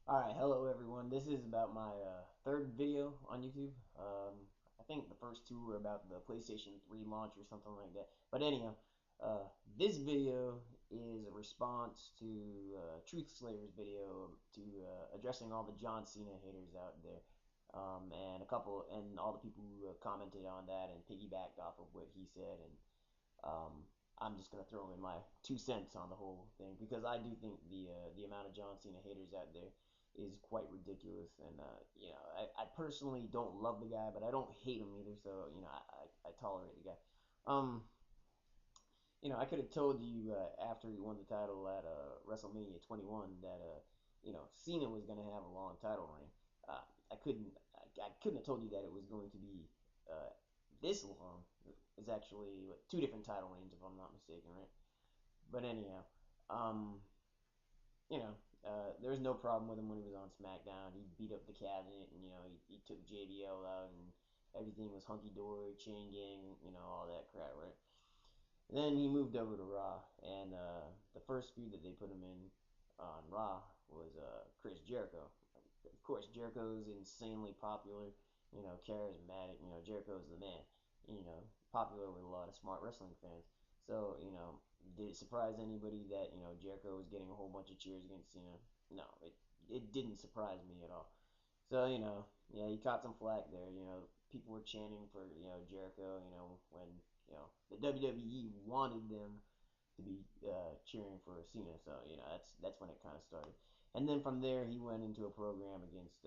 Alright, hello everyone. This is about my third video on YouTube. I think the first two were about the PlayStation 3 launch or something like that. But anyhow, uh, this video is a response to Truth Slayer's video to addressing all the John Cena haters out there. And all the people who commented on that and piggybacked off of what he said. And I'm just gonna throw in my 2 cents on the whole thing because I do think the amount of John Cena haters out there is quite ridiculous. And I personally don't love the guy, but I don't hate him either. So I tolerate the guy. Um, I could have told you after he won the title at WrestleMania 21 that Cena was gonna have a long title reign. I couldn't I couldn't have told you that it was going to be uh, this long. It's actually what, two different title reigns if I'm not mistaken, right? But anyhow, um, you know, there was no problem with him when he was on SmackDown. He beat up the cabinet, and he took JBL out, and everything was hunky dory, chain gang, all that crap, right? Then he moved over to Raw, and the first feud that they put him in on Raw was Chris Jericho. Of course, Jericho's insanely popular, charismatic. Jericho's the man. Popular with a lot of smart wrestling fans. So, did it surprise anybody that Jericho was getting a whole bunch of cheers against Cena? No, it didn't surprise me at all. So, yeah, he caught some flack there. People were chanting for Jericho. When the WWE wanted them to be cheering for Cena. So that's when it kind of started. And then from there, he went into a program against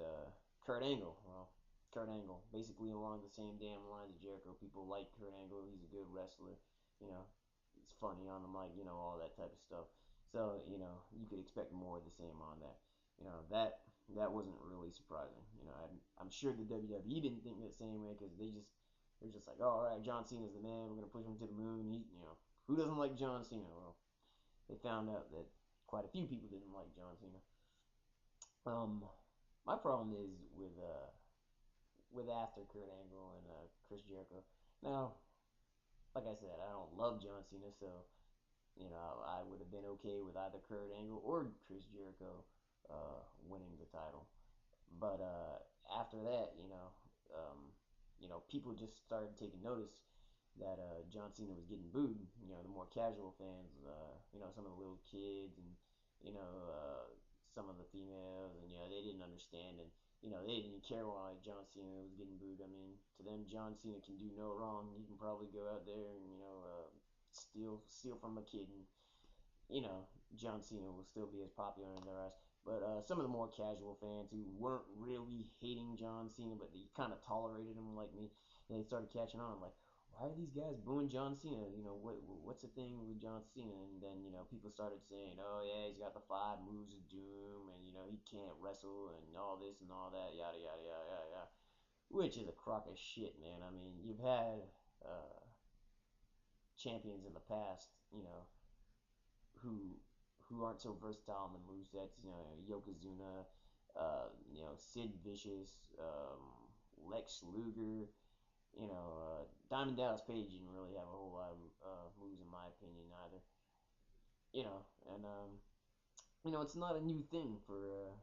Kurt Angle. Well, Kurt Angle, basically along the same damn lines of Jericho. People like Kurt Angle. He's a good wrestler. You know, he's funny on the mic. All that type of stuff. So you could expect more of the same on that. That wasn't really surprising. I'm sure the WWE didn't think the same way because they're just like, oh, all right, John Cena's the man. We're gonna push him to the moon. Who doesn't like John Cena? Well, they found out that quite a few people didn't like John Cena. My problem is with after Kurt Angle and Chris Jericho. Now, like I said, I don't love John Cena, so I would have been okay with either Kurt Angle or Chris Jericho winning the title. But after that, people just started taking notice that John Cena was getting booed. The more casual fans, some of the little kids and some of the females, and they didn't understand, and they didn't care why John Cena was getting booed. I mean, to them, John Cena can do no wrong. He can probably go out there and steal from a kid, and John Cena will still be as popular in their eyes. But some of the more casual fans who weren't really hating John Cena, but they kind of tolerated him like me, they started catching on. Like, why are these guys booing John Cena? What's the thing with John Cena? And then people started saying, oh yeah, he's got the 5 moves of doom, and he can't wrestle, and all this and all that, yada yada yada yada yada. Which is a crock of shit, man. I mean, you've had uh, champions in the past, who aren't so versatile in the movesets. Yokozuna, Sid Vicious, Lex Luger. Diamond Dallas Page didn't really have a whole lot of moves in my opinion either. And it's not a new thing for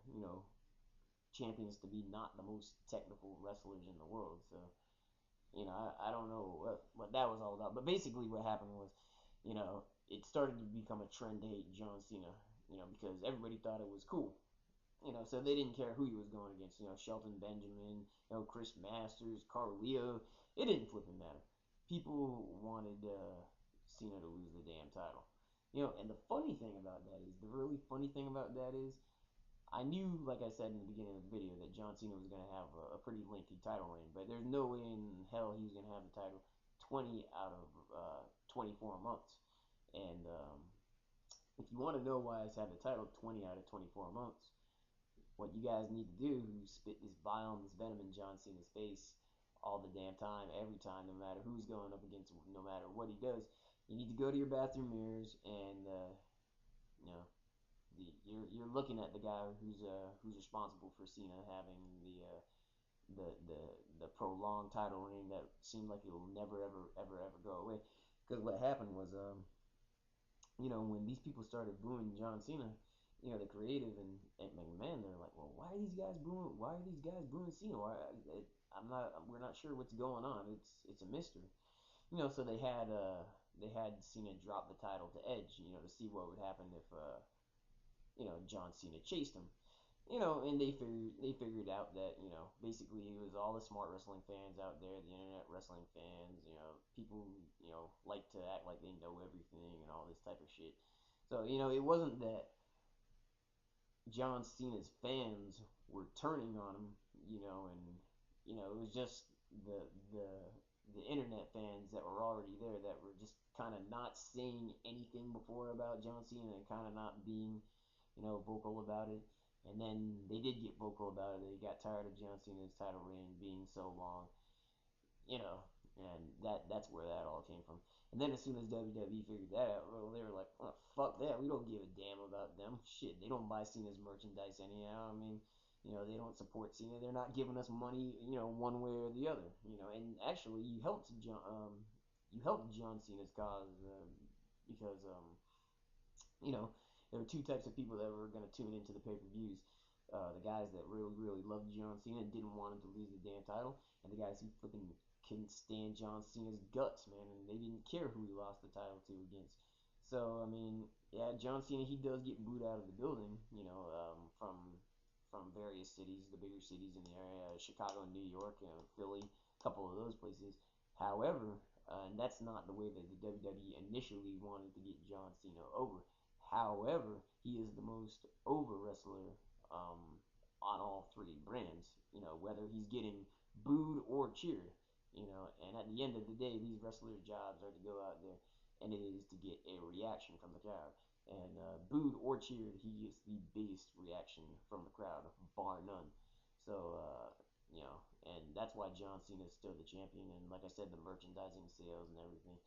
champions to be not the most technical wrestlers in the world. So I don't know what that was all about. But basically, what happened was, it started to become a trend to hate John Cena, because everybody thought it was cool. So they didn't care who he was going against. Shelton Benjamin, Chris Masters, Carlito. It didn't flipping matter. People wanted Cena to lose the damn title. And the funny thing about that is, the really funny thing about that is, I knew, like I said in the beginning of the video, that John Cena was going to have a pretty lengthy title reign, but there's no way in hell he was going to have the title 20 out of 24 months. And if you want to know why he's had the title 20 out of 24 months, what you guys need to do, who spit this bile and this venom in John Cena's face all the damn time, every time, no matter who's going up against him, no matter what he does, you need to go to your bathroom mirrors and, you know, you're looking at the guy who's responsible for Cena having the the the prolonged title reign that seemed like it will never ever go away. Because what happened was, when these people started booing John Cena, the creative and McMahon, they're like, well, are these guys booing? Why are these guys booing Cena? I'm not. We're not sure what's going on. It's a mystery. So they had Cena drop the title to Edge. To see what would happen if John Cena chased him. And they figured out that basically it was all the smart wrestling fans out there, the internet wrestling fans, people like to act like they know everything and all this type of shit. So it wasn't that John Cena's fans were turning on him, and it was just the the the internet fans that were already there that were just kind of not saying anything before about John Cena and kind of not being, vocal about it. And then they did get vocal about it. They got tired of John Cena's title reign being so long, you know, and that's where that all came from. And then as soon as WWE figured that out, well, they were like, oh, fuck that. We don't give a damn about them. Shit, they don't buy Cena's merchandise anyhow. I mean, they don't support Cena. They're not giving us money, one way or the other. And actually, you helped John Cena's cause because you know, there were two types of people that were going to tune into the pay per views. The guys that really, really loved John Cena and didn't want him to lose the damn title, and the guys who flipping couldn't stand John Cena's guts, man, and they didn't care who he lost the title to against. So, I mean, yeah, John Cena, he does get booed out of the building, from various cities, the bigger cities in the area, Chicago, New York, Philly, a couple of those places. However, and that's not the way that the WWE initially wanted to get John Cena over. However, he is the most over wrestler um, on all three brands. Whether he's getting booed or cheered. And at the end of the day, these wrestlers' jobs are to go out there, and it is to get a reaction from the crowd. And booed or cheered, he gets the biggest reaction from the crowd, bar none. So, and that's why John Cena is still the champion. And like I said, the merchandising sales and everything.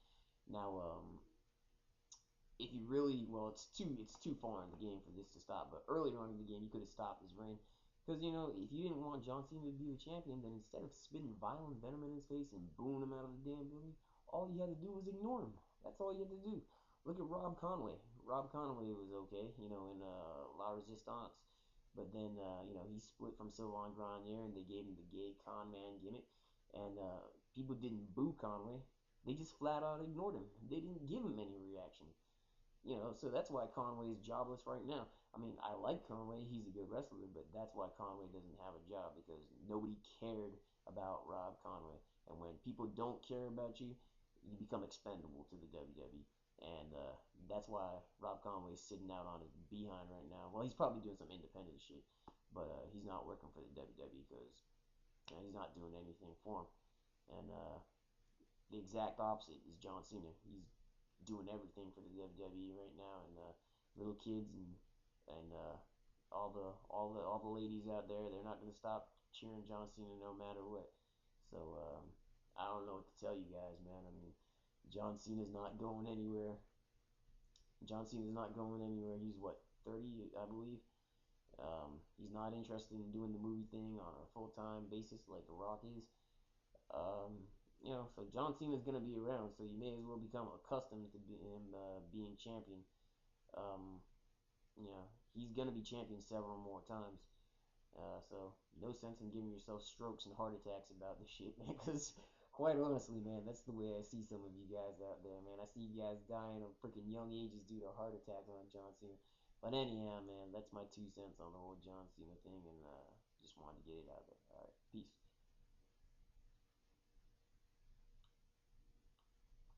Now, if you really, well, it's too far in the game for this to stop. But earlier on in the game, you could have stopped his reign, because if you didn't want John Cena to be the champion, then instead of spitting violent venom in his face and booing him out of the damn building, all you had to do was ignore him. That's all you had to do. Look at Rob Conway. Rob Conway was okay, in La Resistance, but then he split from Sylvain Grenier, and they gave him the gay con man gimmick, and people didn't boo Conway. They just flat out ignored him. They didn't give him any reaction. So that's why Conway is jobless right now. I mean, I like Conway; he's a good wrestler, but that's why Conway doesn't have a job, because nobody cared about Rob Conway. And when people don't care about you, you become expendable to the WWE. And that's why Rob Conway is sitting out on his behind right now. Well, he's probably doing some independent shit, but he's not working for the WWE because he's not doing anything for him. And the exact opposite is John Cena. He's doing everything for the WWE right now, and little kids and all the ladies out there, they're not gonna stop cheering John Cena no matter what. So I don't know what to tell you guys, man. I mean, John Cena's not going anywhere. John Cena's not going anywhere. He's what, 30, I believe. He's not interested in doing the movie thing on a full time basis like The Rock is. So John Cena's gonna be around, so you may as well become accustomed to him being champion. Um, he's gonna be champion several more times. So no sense in giving yourself strokes and heart attacks about this shit, man. Because quite honestly, man, that's the way I see some of you guys out there, man. I see you guys dying of freaking young ages due to heart attacks on John Cena. But anyhow, man, that's my 2 cents on the whole John Cena thing, and just wanted to get it out there.